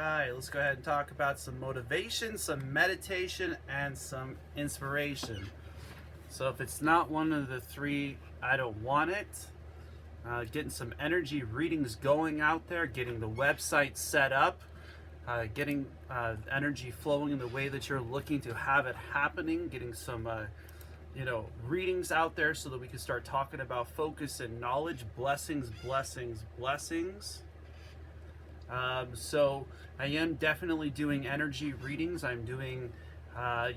right, let's go ahead and talk about some motivation, some meditation, and some inspiration. So if it's not one of the three, I don't want it. Getting some energy readings going out there, getting the website set up, getting energy flowing in the way that you're looking to have it happening, getting some readings out there so that we can start talking about focus and knowledge, blessings, blessings, blessings. So I am definitely doing energy readings. I'm doing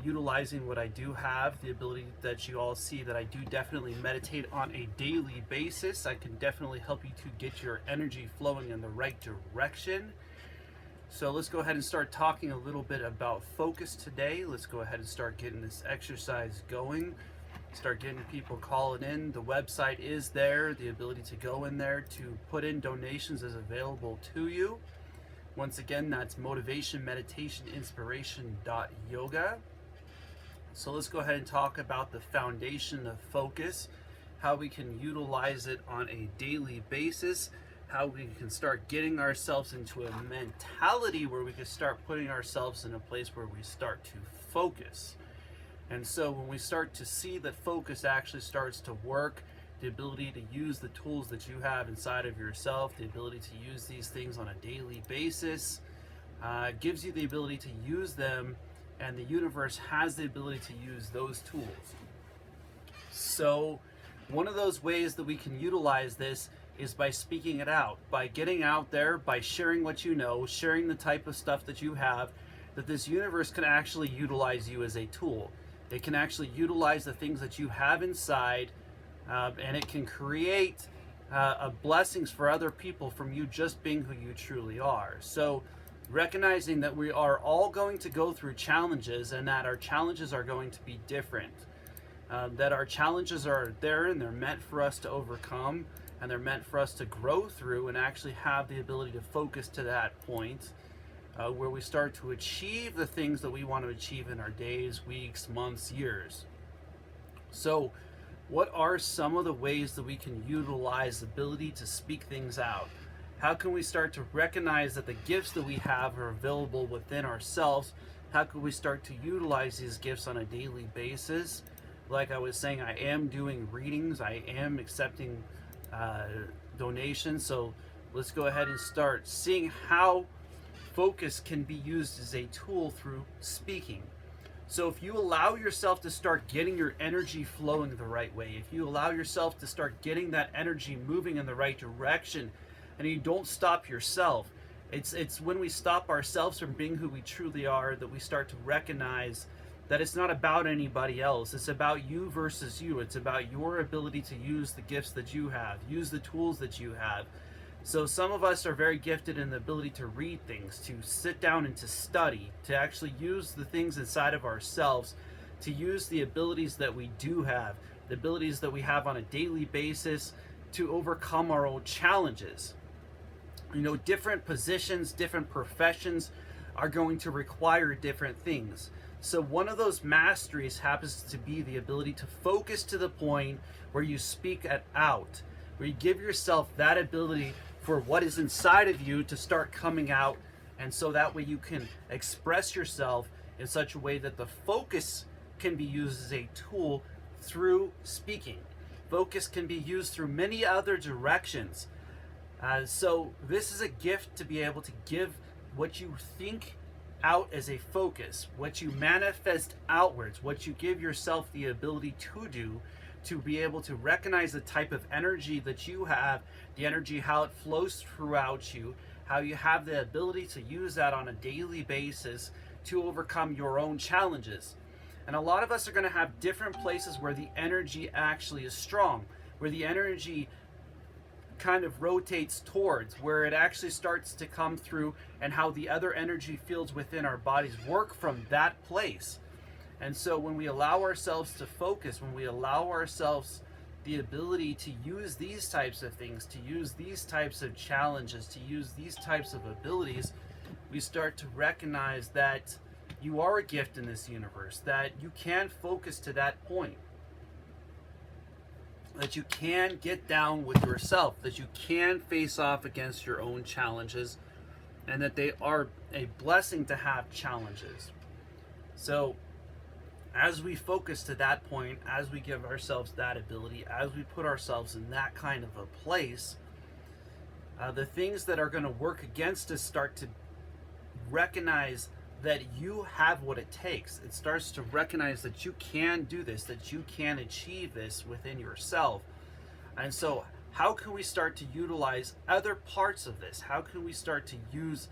utilizing what I do have, the ability that you all see that I do definitely meditate on a daily basis. I can definitely help you to get your energy flowing in the right direction. So let's go ahead and start talking a little bit about focus today. Let's go ahead and start getting this exercise going. Start getting people calling in. The website is there. The ability to go in there to put in donations is available to you. Once again, that's motivation, meditation, inspiration.yoga. So let's go ahead and talk about the foundation of focus, how we can utilize it on a daily basis, how we can start getting ourselves into a mentality where we can start putting ourselves in a place where we start to focus. And so when we start to see that focus actually starts to work, the ability to use the tools that you have inside of yourself, the ability to use these things on a daily basis, gives you the ability to use them, and the universe has the ability to use those tools. So one of those ways that we can utilize this is by speaking it out, by getting out there, by sharing what you know, sharing the type of stuff that you have, that this universe can actually utilize you as a tool. It can actually utilize the things that you have inside, and it can create blessings for other people from you just being who you truly are. So recognizing that we are all going to go through challenges and that our challenges are going to be different. That our challenges are there and they're meant for us to overcome, and they're meant for us to grow through and actually have the ability to focus to that point where we start to achieve the things that we want to achieve in our days, weeks, months, years. So what are some of the ways that we can utilize the ability to speak things out? How can we start to recognize that the gifts that we have are available within ourselves? How can we start to utilize these gifts on a daily basis? Like I was saying, I am doing readings. I am accepting donations. So let's go ahead and start seeing how focus can be used as a tool through speaking. So if you allow yourself to start getting your energy flowing the right way, if you allow yourself to start getting that energy moving in the right direction, and you don't stop yourself, it's when we stop ourselves from being who we truly are that we start to recognize that it's not about anybody else. It's about you versus you. It's about your ability to use the gifts that you have, use the tools that you have. So some of us are very gifted in the ability to read things, to sit down and to study, to actually use the things inside of ourselves, to use the abilities that we do have, the abilities that we have on a daily basis to overcome our own challenges. Different positions, different professions are going to require different things. So one of those masteries happens to be the ability to focus to the point where you speak it out, where you give yourself that ability for what is inside of you to start coming out, and so that way you can express yourself in such a way that the focus can be used as a tool through speaking. Focus can be used through many other directions. So this is a gift to be able to give what you think out as a focus, what you manifest outwards, what you give yourself the ability to do, to be able to recognize the type of energy that you have, the energy, how it flows throughout you, how you have the ability to use that on a daily basis to overcome your own challenges. And a lot of us are going to have different places where the energy actually is strong, where the energy kind of rotates towards, where it actually starts to come through, and how the other energy fields within our bodies work from that place. And so when we allow ourselves to focus, when we allow ourselves the ability to use these types of things, to use these types of challenges, to use these types of abilities, we start to recognize that you are a gift in this universe, that you can focus to that point, that you can get down with yourself, that you can face off against your own challenges, and that they are a blessing to have challenges. So as we focus to that point, as we give ourselves that ability, as we put ourselves in that kind of a place, the things that are going to work against us start to recognize that you have what it takes. It starts to recognize that you can do this, that you can achieve this within yourself. And so how can we start to utilize other parts of this? How can we start to use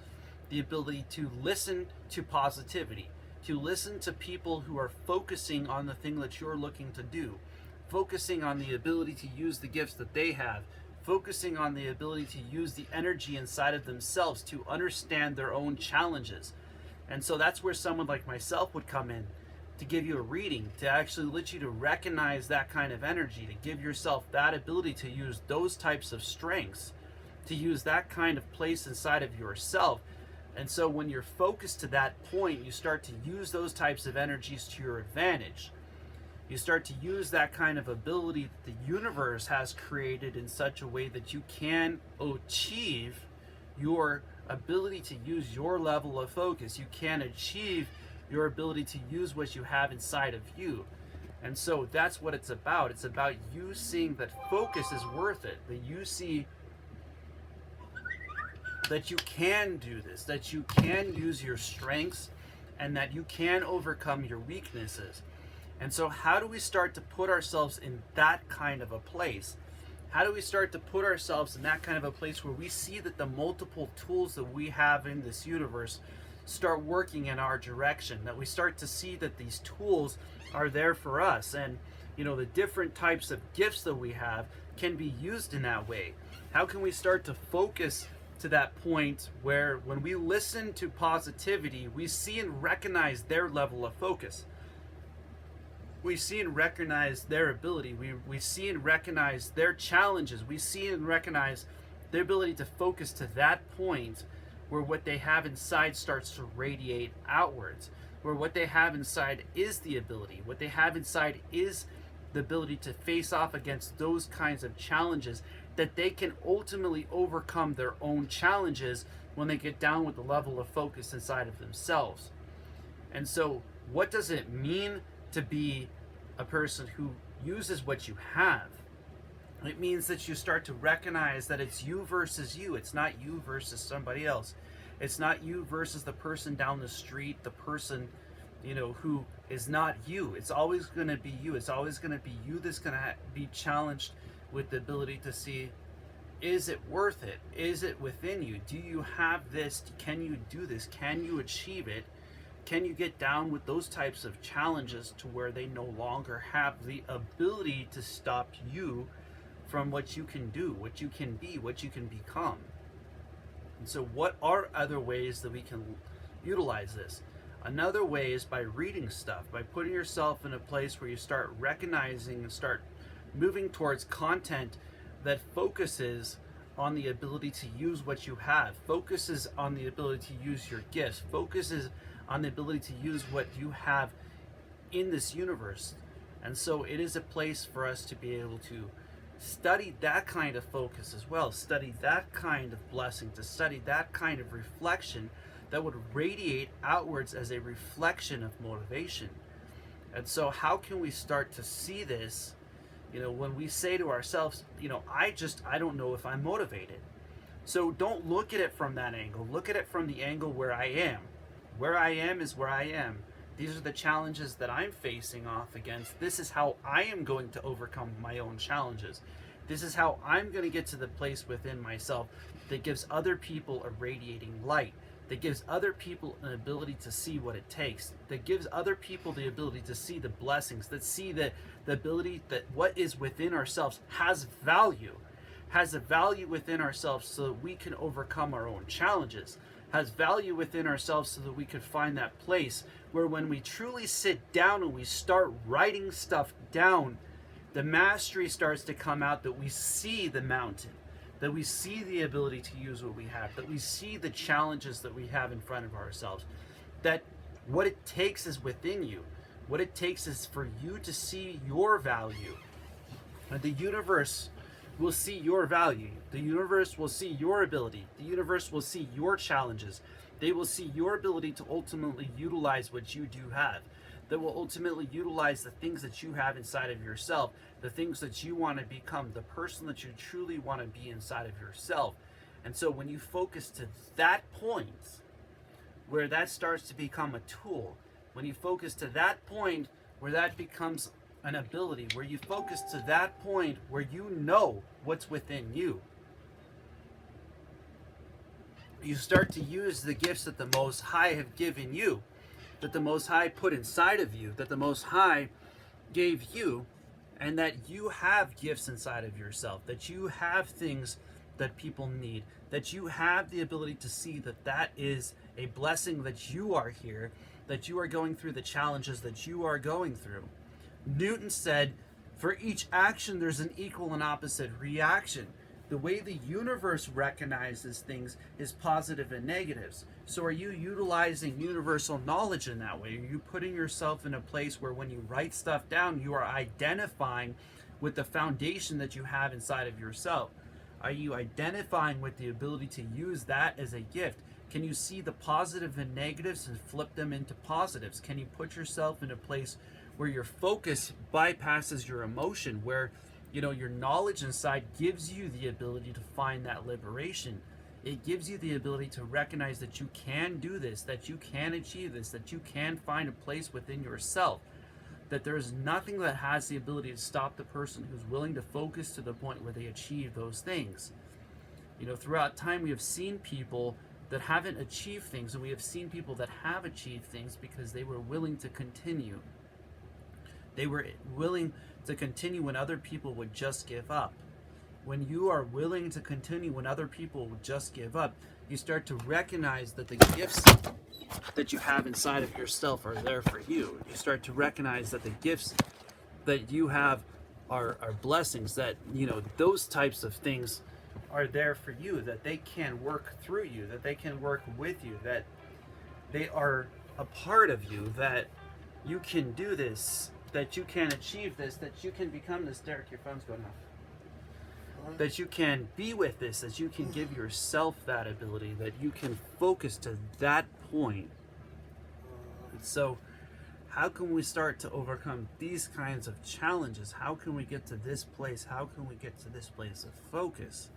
the ability to listen to positivity, to listen to people who are focusing on the thing that you're looking to do, focusing on the ability to use the gifts that they have, focusing on the ability to use the energy inside of themselves to understand their own challenges. And so that's where someone like myself would come in to give you a reading, to actually let you to recognize that kind of energy, to give yourself that ability to use those types of strengths, to use that kind of place inside of yourself. And so when you're focused to that point, you start to use those types of energies to your advantage. You start to use that kind of ability that the universe has created in such a way that you can achieve your ability to use your level of focus. You can achieve your ability to use what you have inside of you. And so that's what it's about. It's about you seeing that focus is worth it, that you see that you can do this, that you can use your strengths, and that you can overcome your weaknesses. And so how do we start to put ourselves in that kind of a place? How do we start to put ourselves in that kind of a place where we see that the multiple tools that we have in this universe start working in our direction, that we start to see that these tools are there for us, and the different types of gifts that we have can be used in that way? How can we start to focus to that point where when we listen to positivity, we see and recognize their level of focus? We see and recognize their ability. We see and recognize their challenges. We see and recognize their ability to focus to that point where what they have inside starts to radiate outwards, where what they have inside is the ability. What they have inside is the ability to face off against those kinds of challenges, that they can ultimately overcome their own challenges when they get down with the level of focus inside of themselves. And so what does it mean to be a person who uses what you have? It means that you start to recognize that it's you versus you. It's not you versus somebody else. It's not you versus the person down the street, the person, who is not you. It's always going to be you. It's always going to be you that's going to be challenged with the ability to see, is it worth it? Is it within you? Do you have this? Can you do this? Can you achieve it? Can you get down with those types of challenges to where they no longer have the ability to stop you from what you can do, what you can be, what you can become? And so what are other ways that we can utilize this? Another way is by reading stuff, by putting yourself in a place where you start recognizing and start moving towards content that focuses on the ability to use what you have, focuses on the ability to use your gifts, focuses on the ability to use what you have in this universe. And so it is a place for us to be able to study that kind of focus as well, study that kind of blessing, to study that kind of reflection that would radiate outwards as a reflection of motivation. And so how can we start to see this, when we say to ourselves, I don't know if I'm motivated. So don't look at it from that angle. Look at it from the angle where I am. Where I am is where I am. These are the challenges that I'm facing off against. This is how I am going to overcome my own challenges. This is how I'm going to get to the place within myself that gives other people a radiating light, that gives other people an ability to see what it takes, that gives other people the ability to see the blessings, that see the ability that what is within ourselves has a value within ourselves, so that we can overcome our own challenges, has value within ourselves, so that we could find that place where when we truly sit down and we start writing stuff down, the mastery starts to come out, that we see the mountain, that we see the ability to use what we have, that we see the challenges that we have in front of ourselves, that what it takes is within you. What it takes is for you to see your value. And the universe will see your value. The universe will see your ability. The universe will see your challenges. They will see your ability to ultimately utilize what you do have. That will ultimately utilize the things that you have inside of yourself, the things that you want to become, the person that you truly want to be inside of yourself. And so when you focus to that point where that starts to become a tool, when you focus to that point where that becomes an ability, where you focus to that point where you know what's within you, you start to use the gifts that the Most High have given you, that the Most High put inside of you, that the Most High gave you, and that you have gifts inside of yourself, that you have things that people need, that you have the ability to see that that is a blessing, that you are here, that you are going through the challenges that you are going through. Newton said, for each action there's an equal and opposite reaction. The way the universe recognizes things is positive and negatives. So are you utilizing universal knowledge in that way? Are you putting yourself in a place where when you write stuff down, you are identifying with the foundation that you have inside of yourself? Are you identifying with the ability to use that as a gift? Can you see the positive and negatives and flip them into positives? Can you put yourself in a place where your focus bypasses your emotion, where your knowledge inside gives you the ability to find that liberation? It gives you the ability to recognize that you can do this, that you can achieve this, that you can find a place within yourself, that there is nothing that has the ability to stop the person who's willing to focus to the point where they achieve those things. Throughout time, we have seen people that haven't achieved things, and we have seen people that have achieved things because they were willing to continue. They were willing to continue when other people would just give up. When you are willing to continue when other people would just give up, you start to recognize that the gifts that you have inside of yourself are there for you. You start to recognize that the gifts that you have are blessings, that those types of things are there for you, that they can work through you, that they can work with you, that they are a part of you, that you can do this, that you can achieve this, that you can become this. Derek, your phone's going off. That you can be with this, that you can give yourself that ability, that you can focus to that point. And so how can we start to overcome these kinds of challenges? How can we get to this place? How can we get to this place of focus?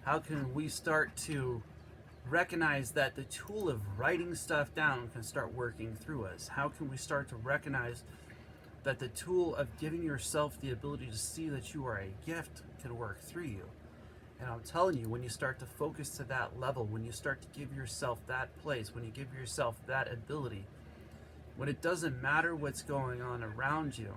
How can we start to recognize that the tool of writing stuff down can start working through us? How can we start to recognize that the tool of giving yourself the ability to see that you are a gift can work through you? And I'm telling you, when you start to focus to that level, when you start to give yourself that place, when you give yourself that ability, when it doesn't matter what's going on around you,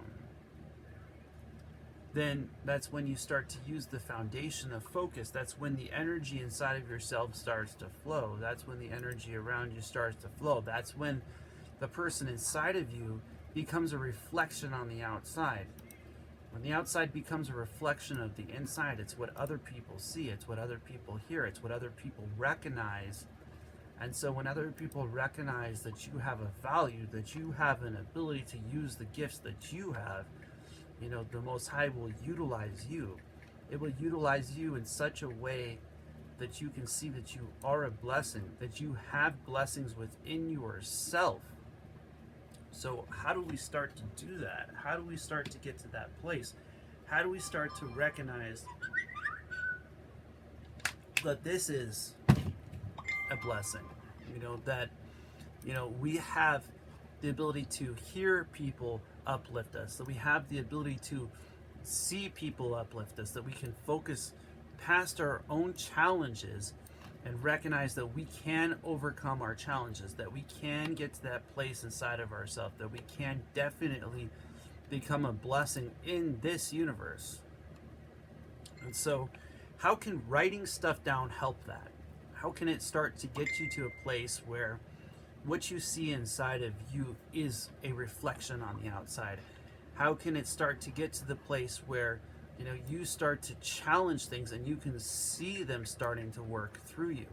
then that's when you start to use the foundation of focus. That's when the energy inside of yourself starts to flow. That's when the energy around you starts to flow. That's when the person inside of you becomes a reflection on the outside. When the outside becomes a reflection of the inside, it's what other people see, it's what other people hear, it's what other people recognize. And so when other people recognize that you have a value, that you have an ability to use the gifts that you have, the Most High will utilize you. It will utilize you in such a way that you can see that you are a blessing, that you have blessings within yourself. So how do we start to do that? How do we start to get to that place? How do we start to recognize that this is a blessing? That we have the ability to hear people uplift us, that we have the ability to see people uplift us, that we can focus past our own challenges and recognize that we can overcome our challenges, that we can get to that place inside of ourselves, that we can definitely become a blessing in this universe. And so how can writing stuff down help that? How can it start to get you to a place where what you see inside of you is a reflection on the outside? How can it start to get to the place where you start to challenge things and you can see them starting to work through you?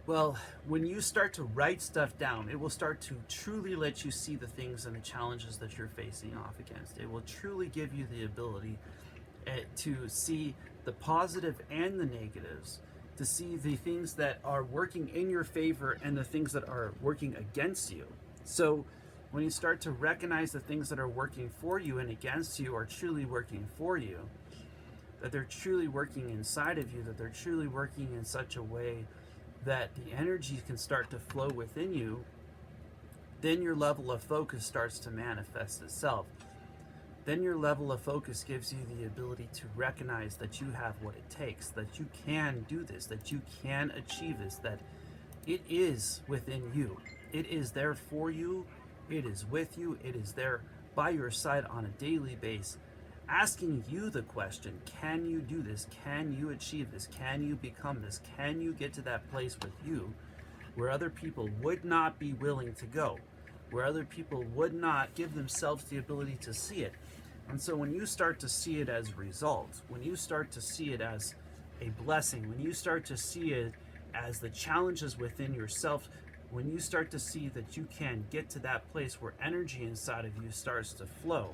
Well, when you start to write stuff down, it will start to truly let you see the things and the challenges that you're facing off against. It will truly give you the ability to see the positive and the negatives, to see the things that are working in your favor and the things that are working against you. So when you start to recognize the things that are working for you and against you are truly working for you, that they're truly working inside of you, that they're truly working in such a way that the energy can start to flow within you, then your level of focus starts to manifest itself. Then your level of focus gives you the ability to recognize that you have what it takes, that you can do this, that you can achieve this, that it is within you. It is there for you. It is with you. It is there by your side on a daily basis, asking you the question, can you do this? Can you achieve this? Can you become this? Can you get to that place with you where other people would not be willing to go, where other people would not give themselves the ability to see it? And so when you start to see it as results, when you start to see it as a blessing, when you start to see it as the challenges within yourself, when you start to see that you can get to that place where energy inside of you starts to flow,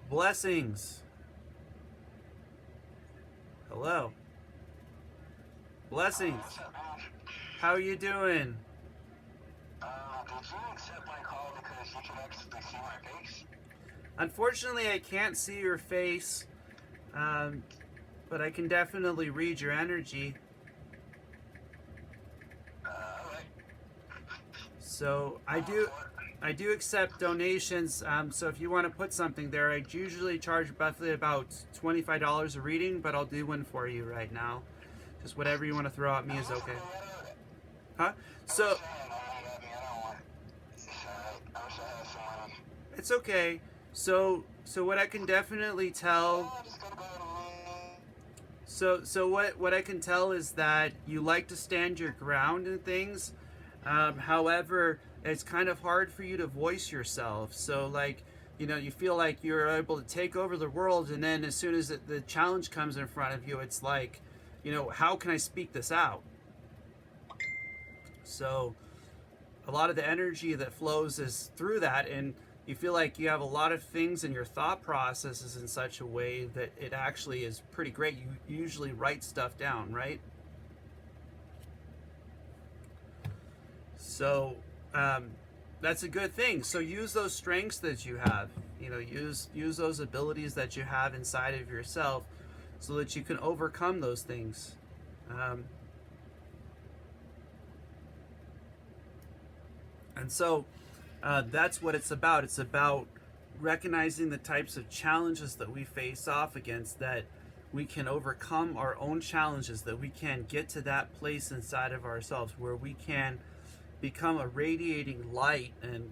blessings. Hello. Blessings. How are you doing? Did you accept my call because you can actually see my face? Unfortunately, I can't see your face, but I can definitely read your energy. Alright. So I do accept donations. So if you want to put something there, I usually charge roughly about $25 a reading, but I'll do one for you right now. Just whatever you want to throw at me is okay. Huh? So it's okay. So what I can definitely tell. So what I can tell is that you like to stand your ground and things. However, it's kind of hard for you to voice yourself. So like, you feel like you're able to take over the world, and then as soon as the challenge comes in front of you, it's like, how can I speak this out? So a lot of the energy that flows is through that, and you feel like you have a lot of things in your thought processes in such a way that it actually is pretty great. You usually write stuff down, right? So that's a good thing. So use those strengths that you have. Use those abilities that you have inside of yourself, so that you can overcome those things. And so that's what it's about. It's about recognizing the types of challenges that we face off against, that we can overcome our own challenges, that we can get to that place inside of ourselves where we can become a radiating light, and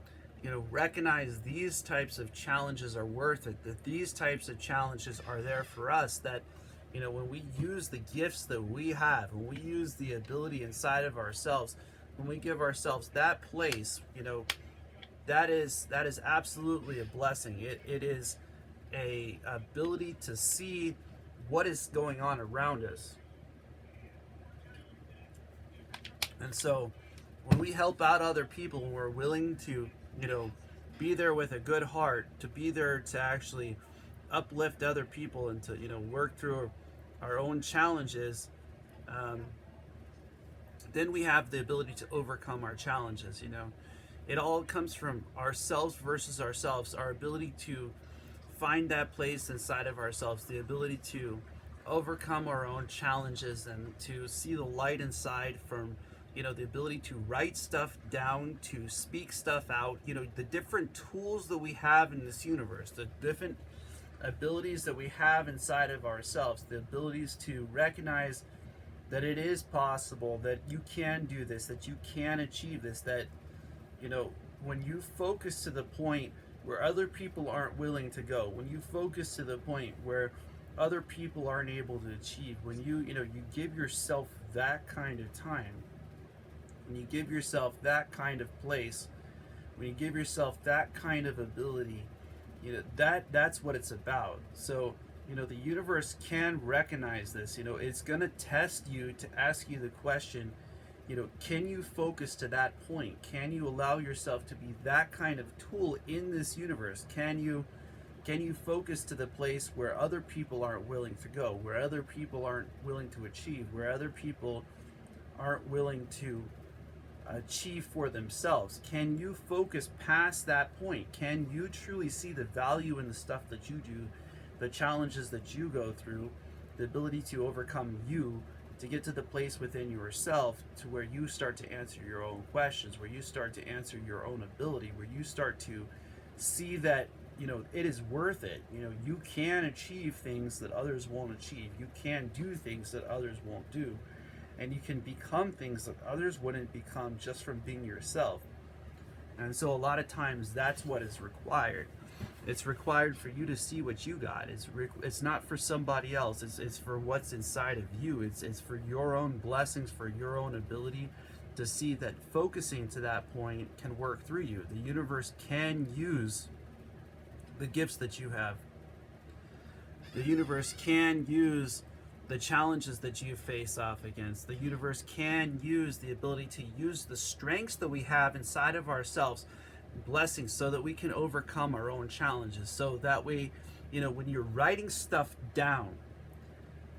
recognize these types of challenges are worth it, that these types of challenges are there for us, that when we use the gifts that we have, when we use the ability inside of ourselves, when we give ourselves that place, that is absolutely a blessing. It is a ability to see what is going on around us. And so when we help out other people, when we're willing to be there with a good heart, to be there to actually uplift other people, and to work through our own challenges, then we have the ability to overcome our challenges. It all comes from ourselves versus ourselves, our ability to find that place inside of ourselves, the ability to overcome our own challenges and to see the light inside, from the ability to write stuff down, to speak stuff out, the different tools that we have in this universe, the different abilities that we have inside of ourselves, the abilities to recognize that it is possible, that you can do this, that you can achieve this, that when you focus to the point where other people aren't willing to go, when you focus to the point where other people aren't able to achieve, when you give yourself that kind of time, when you give yourself that kind of place, when you give yourself that kind of ability, that's what it's about. So the universe can recognize this. It's going to test you to ask you the question, can you focus to that point? Can you allow yourself to be that kind of tool in this universe? Can you focus to the place where other people aren't willing to go, where other people aren't willing to achieve, where other people aren't willing to achieve for themselves? Can you focus past that point? Can you truly see the value in the stuff that you do, the challenges that you go through, the ability to overcome you, to get to the place within yourself to where you start to answer your own questions, where you start to answer your own ability, where you start to see that it is worth it. You can achieve things that others won't achieve. You can do things that others won't do, and you can become things that others wouldn't become just from being yourself. And so a lot of times that's what is required. It's required for you to see what you got. It's not for somebody else. It's for what's inside of you. It's for your own blessings, for your own ability to see that focusing to that point can work through you. The universe can use the gifts that you have. The universe can use the challenges that you face off against. The universe can use the ability to use the strengths that we have inside of ourselves, blessings, so that we can overcome our own challenges. So that way, when you're writing stuff down,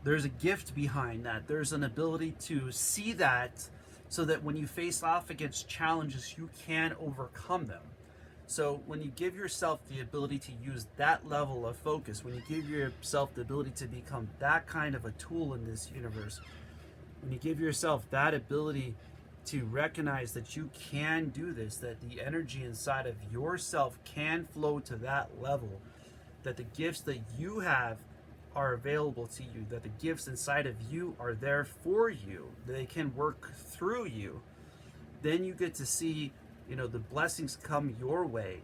there's a gift behind that. There's an ability to see that so that when you face off against challenges, you can overcome them. So when you give yourself the ability to use that level of focus, when you give yourself the ability to become that kind of a tool in this universe, when you give yourself that ability to recognize that you can do this, that the energy inside of yourself can flow to that level, that the gifts that you have are available to you, that the gifts inside of you are there for you, they can work through you, then you get to see the blessings come your way.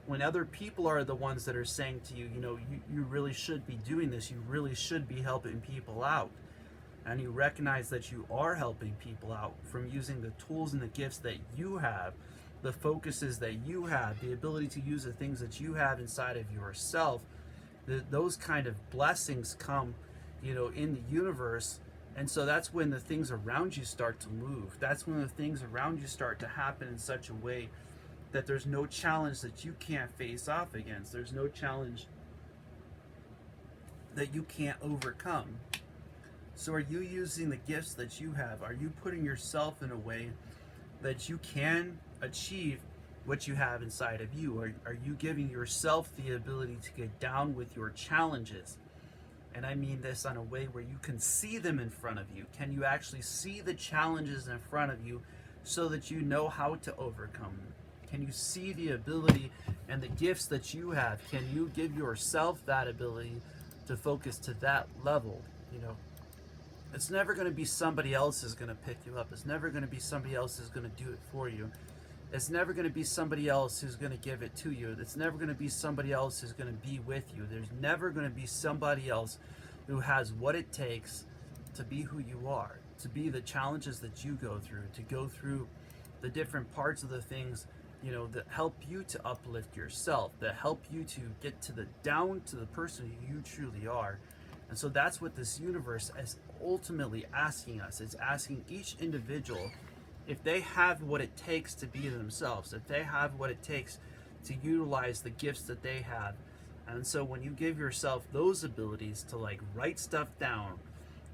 When other people are the ones that are saying to you, you really should be doing this, you really should be helping people out, and you recognize that you are helping people out from using the tools and the gifts that you have, the focuses that you have, the ability to use the things that you have inside of yourself, those kind of blessings come in the universe. And so that's when the things around you start to move. That's when the things around you start to happen in such a way that there's no challenge that you can't face off against. There's no challenge that you can't overcome. So are you using the gifts that you have? Are you putting yourself in a way that you can achieve what you have inside of you? Are you giving yourself the ability to get down with your challenges? And I mean this on a way where you can see them in front of you. Can you actually see the challenges in front of you so that you know how to overcome them? Can you see the ability and the gifts that you have? Can you give yourself that ability to focus to that level? It's never going to be somebody else who's going to pick you up. It's never going to be somebody else who's going to do it for you. It's never going to be somebody else who's going to give it to you. It's never going to be somebody else who's going to be with you. There's never going to be somebody else who has what it takes to be who you are, to be the challenges that you go through, to go through the different parts of the things, that help you to uplift yourself, that help you to get to the down to the person who you truly are. And so that's what this universe is ultimately asking us. It's asking each individual if they have what it takes to be themselves, if they have what it takes to utilize the gifts that they have. And so when you give yourself those abilities to write stuff down,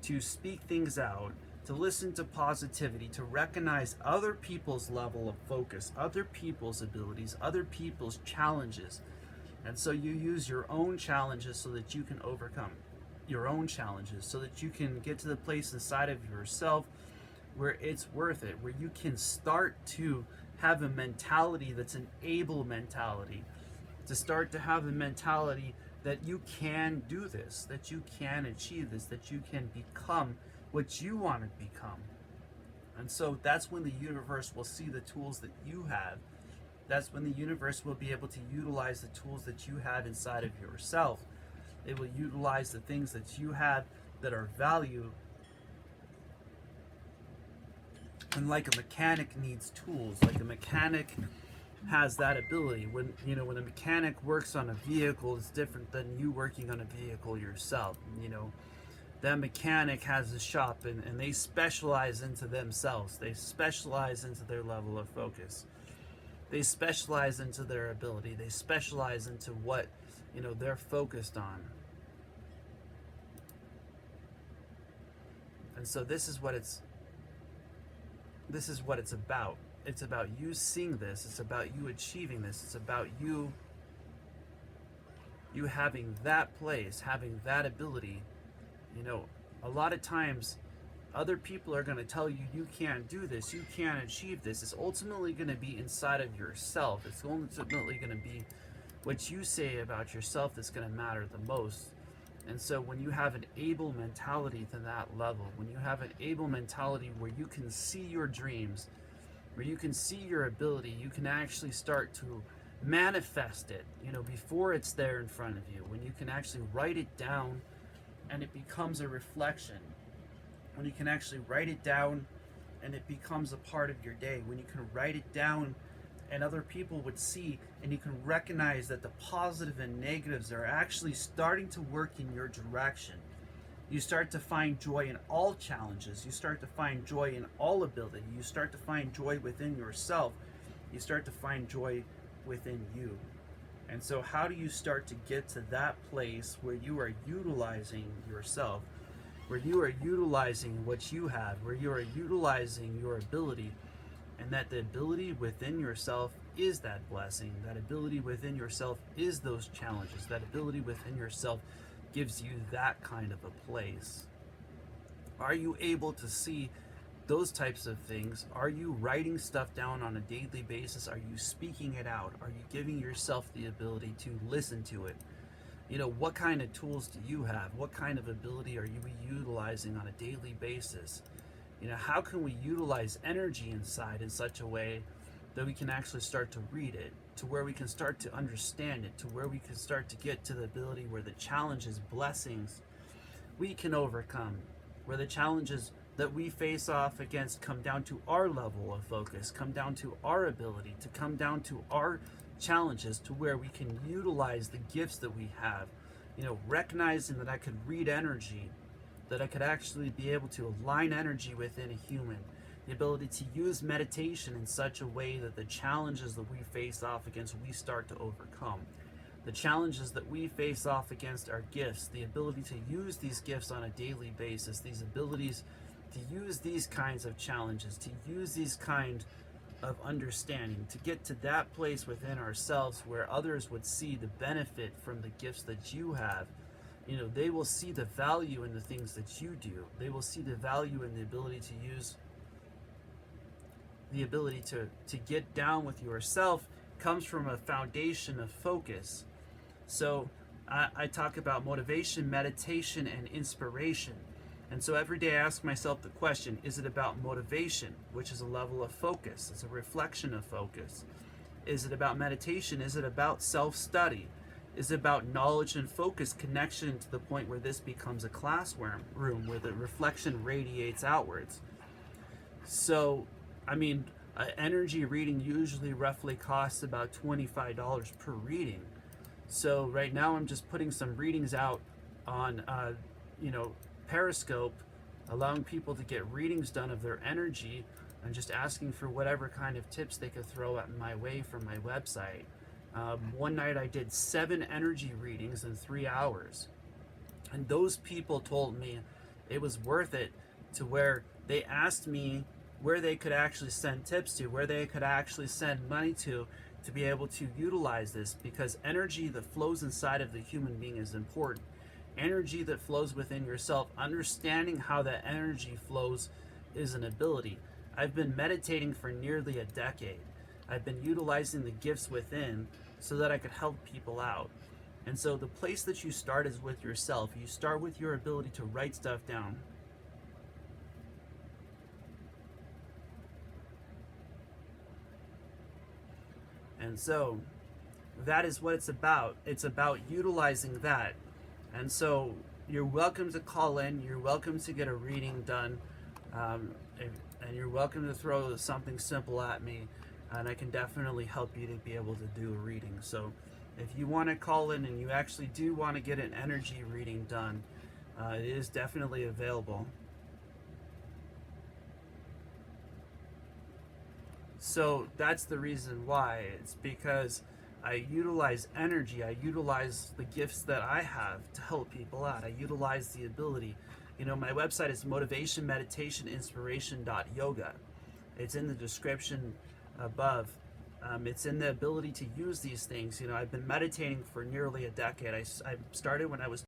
to speak things out, to listen to positivity, to recognize other people's level of focus, other people's abilities, other people's challenges. And so you use your own challenges so that you can overcome your own challenges, so that you can get to the place inside of yourself where it's worth it, where you can start to have a mentality that's an able mentality, to start to have a mentality that you can do this, that you can achieve this, that you can become what you want to become. And so that's when the universe will see the tools that you have. That's when the universe will be able to utilize the tools that you have inside of yourself. It will utilize the things that you have that are value. And like a mechanic needs tools, like a mechanic has that ability. When a mechanic works on a vehicle, it's different than you working on a vehicle yourself. That mechanic has a shop, and they specialize into themselves. They specialize into their level of focus. They specialize into their ability. They specialize into what, they're focused on. And so this is what it's about. It's about you seeing this. It's about you achieving this. It's about you having that place, having that ability. A lot of times other people are going to tell you you can't do this, you can't achieve this. It's ultimately going to be inside of yourself. It's ultimately going to be what you say about yourself that's going to matter the most. And so when you have an able mentality to that level, when you have an able mentality where you can see your dreams, where you can see your ability, you can actually start to manifest it, before it's there in front of you, when you can actually write it down and it becomes a reflection, when you can actually write it down and it becomes a part of your day, when you can write it down and other people would see, and you can recognize that the positive and negatives are actually starting to work in your direction. You start to find joy in all challenges. You start to find joy in all ability. You start to find joy within yourself. You start to find joy within you. And so how do you start to get to that place where you are utilizing yourself, where you are utilizing what you have, where you are utilizing your ability, and that the ability within yourself is that blessing, that ability within yourself is those challenges, that ability within yourself gives you that kind of a place? Are you able to see those types of things? Are you writing stuff down on a daily basis? Are you speaking it out? Are you giving yourself the ability to listen to it? What kind of tools do you have? What kind of ability are you utilizing on a daily basis? How can we utilize energy inside in such a way that we can actually start to read it, to where we can start to understand it, to where we can start to get to the ability where the challenges, blessings we can overcome, where the challenges that we face off against come down to our level of focus, come down to our ability, to come down to our challenges, to where we can utilize the gifts that we have. Recognizing that I could read energy, that I could actually be able to align energy within a human, the ability to use meditation in such a way that the challenges that we face off against, we start to overcome. The challenges that we face off against our gifts, the ability to use these gifts on a daily basis, these abilities to use these kinds of challenges, to use these kind of understanding, to get to that place within ourselves where others would see the benefit from the gifts that you have. They will see the value in the things that you do. They will see the value in the ability to use, the ability to get down with yourself comes from a foundation of focus. So I talk about motivation, meditation, and inspiration. And so every day I ask myself the question, is it about motivation, which is a level of focus? It's a reflection of focus. Is it about meditation? Is it about self-study? Is about knowledge and focus connection to the point where this becomes a classroom where the reflection radiates outwards? So, energy reading usually roughly costs about $25 per reading. So right now I'm just putting some readings out on, Periscope, allowing people to get readings done of their energy and just asking for whatever kind of tips they could throw at my way from my website. One night I did 7 energy readings in 3 hours. And those people told me it was worth it, to where they asked me where they could actually send tips to, where they could actually send money to be able to utilize this, because energy that flows inside of the human being is important. Energy that flows within yourself, understanding how that energy flows is an ability. I've been meditating for nearly a decade. I've been utilizing the gifts within so that I could help people out. And so the place that you start is with yourself. You start with your ability to write stuff down. And so that is what it's about. It's about utilizing that. And so you're welcome to call in. You're welcome to get a reading done. And you're welcome to throw something simple at me. And I can definitely help you to be able to do a reading. So if you want to call in and you actually do want to get an energy reading done, It is definitely available. So that's the reason why. It's because I utilize energy, I utilize the gifts that I have to help people out. I utilize the ability. You know, my website is motivationmeditationinspiration.yoga. It's in the description above. It's in the ability to use these things. You know, I've been meditating for nearly a decade. I started when I was